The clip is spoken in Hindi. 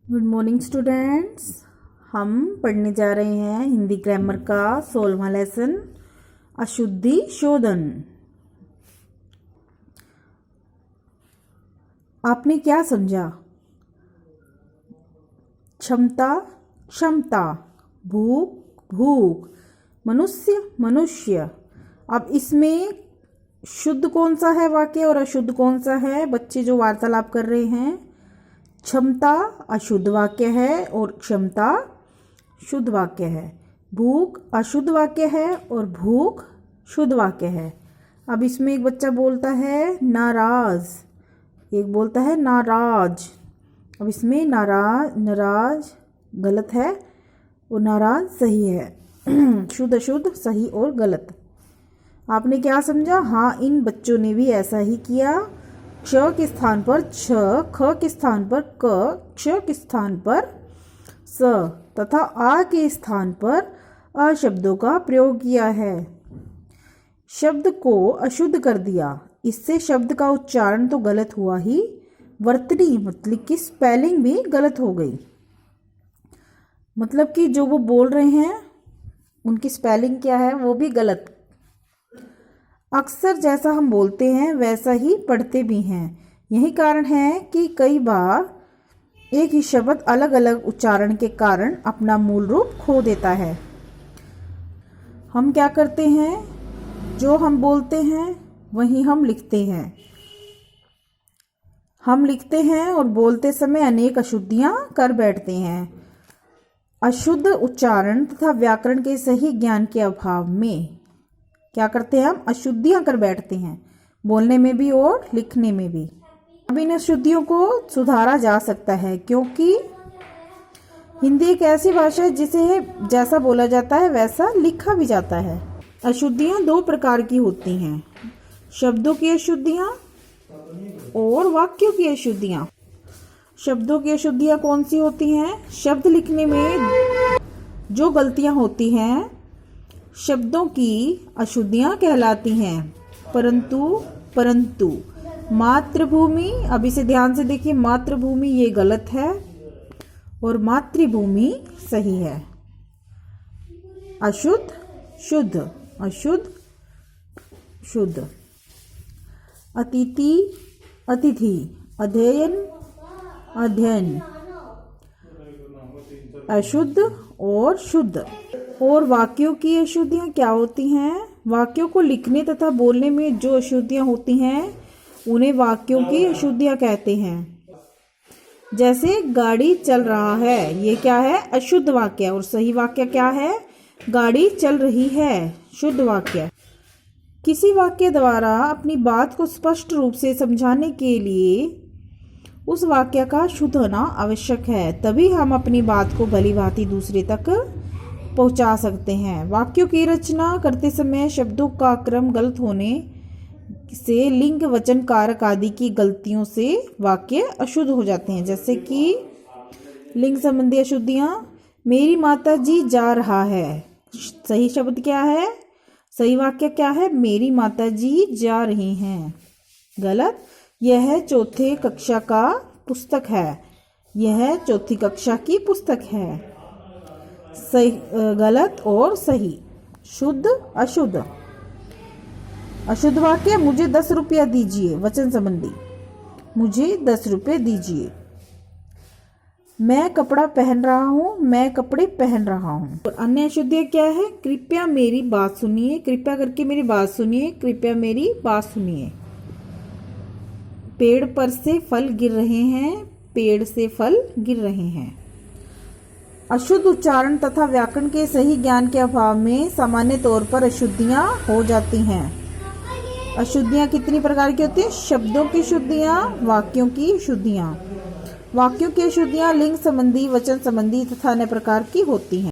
Good morning students. हम पढ़ने जा रहे हैं हिंदी ग्रामर का 16वां लेसन अशुद्धि शोधन। आपने क्या समझा? क्षमता क्षमता, भूख भूख, मनुष्य मनुष्य। अब इसमें शुद्ध कौन सा है वाक्य और अशुद्ध कौन सा है? बच्चे जो वार्तालाप कर रहे हैं, क्षमता अशुद्ध वाक्य है और क्षमता शुद्ध वाक्य है। भूख अशुद्ध वाक्य है और भूख शुद्ध वाक्य है। अब इसमें एक बच्चा बोलता है नाराज, एक बोलता है नाराज। अब इसमें नाराज गलत है और नाराज सही है। शुद्ध अशुद्ध, सही और गलत। आपने क्या समझा? हाँ, इन बच्चों ने भी ऐसा ही किया। क्ष के स्थान पर छ, ख के स्थान पर क, क्ष के स्थान पर स तथा आ के स्थान पर अ शब्दों का प्रयोग किया है। शब्द को अशुद्ध कर दिया। इससे शब्द का उच्चारण तो गलत हुआ ही, वर्तनी मतलब कि स्पेलिंग भी गलत हो गई। मतलब कि जो वो बोल रहे हैं उनकी स्पेलिंग क्या है, वो भी गलत। अक्सर जैसा हम बोलते हैं वैसा ही पढ़ते भी हैं। यही कारण है कि कई बार एक ही शब्द अलग अलग उच्चारण के कारण अपना मूल रूप खो देता है। हम क्या करते हैं? जो हम बोलते हैं वही हम लिखते हैं। हम लिखते हैं और बोलते समय अनेक अशुद्धियां कर बैठते हैं। अशुद्ध उच्चारण तथा व्याकरण के सही ज्ञान के अभाव में क्या करते हैं? हम अशुद्धियां कर बैठते हैं, बोलने में भी और लिखने में भी। अब इन अशुद्धियों को सुधारा जा सकता है, क्योंकि हिंदी एक ऐसी भाषा है जिसे जैसा बोला जाता है वैसा लिखा भी जाता है। अशुद्धियां दो प्रकार की होती हैं, शब्दों की अशुद्धियां और वाक्यों की अशुद्धियां। शब्दों की अशुद्धियां कौन सी होती हैं? शब्द लिखने में जो गलतियां होती हैं शब्दों की अशुद्धियां कहलाती हैं। परंतु मातृभूमि, अब इसे ध्यान से देखिए, मातृभूमि ये गलत है और मातृभूमि सही है। अशुद्ध शुद्ध, अशुद्ध शुद्ध। अतिथि अतिथि, अध्ययन अध्ययन। अशुद्ध और शुद्ध। और वाक्यों की अशुद्धियां क्या होती हैं? वाक्यों को लिखने तथा बोलने में जो अशुद्धियां होती हैं उन्हें वाक्यों की अशुद्धियां कहते हैं। जैसे गाड़ी चल रहा है, ये क्या है? अशुद्ध वाक्य। और सही वाक्य क्या है? गाड़ी चल रही है, शुद्ध वाक्य। किसी वाक्य द्वारा अपनी बात को स्पष्ट रूप से समझाने के लिए उस वाक्य का शुद्ध होना आवश्यक है, तभी हम अपनी बात को भली भांति दूसरे तक पहुंचा सकते हैं। वाक्यों की रचना करते समय शब्दों का क्रम गलत होने से लिंग, वचन, कारक आदि की गलतियों से वाक्य अशुद्ध हो जाते हैं। जैसे कि लिंग संबंधी अशुद्धियां, मेरी माता जी जा रहा है। सही शब्द क्या है? सही वाक्य क्या है? मेरी माता जी जा रही हैं। गलत, यह चौथे कक्षा का पुस्तक है। यह चौथी कक्षा की पुस्तक है। सही गलत और सही। शुद्ध अशुद्ध। अशुद्ध वाक्य, मुझे 10 रुपया दीजिए, वचन संबंधी, मुझे 10 रुपये दीजिए। मैं कपड़ा पहन रहा हूँ, मैं कपड़े पहन रहा हूँ। और अन्य अशुद्धियाँ क्या है? कृपया मेरी बात सुनिए, कृपया करके मेरी बात सुनिए, कृपया मेरी बात सुनिए। पेड़ पर से फल गिर रहे हैं, पेड़ से फल गिर रहे हैं। अशुद्ध उच्चारण तथा व्याकरण के सही ज्ञान के अभाव में सामान्य तौर पर अशुद्धियां हो जाती हैं। अशुद्धियां कितनी प्रकार की होती हैं? शब्दों की शुद्धियां, वाक्यों की शुद्धियां। वाक्यों की अशुद्धियां लिंग संबंधी, वचन संबंधी तथा अन्य प्रकार की होती हैं।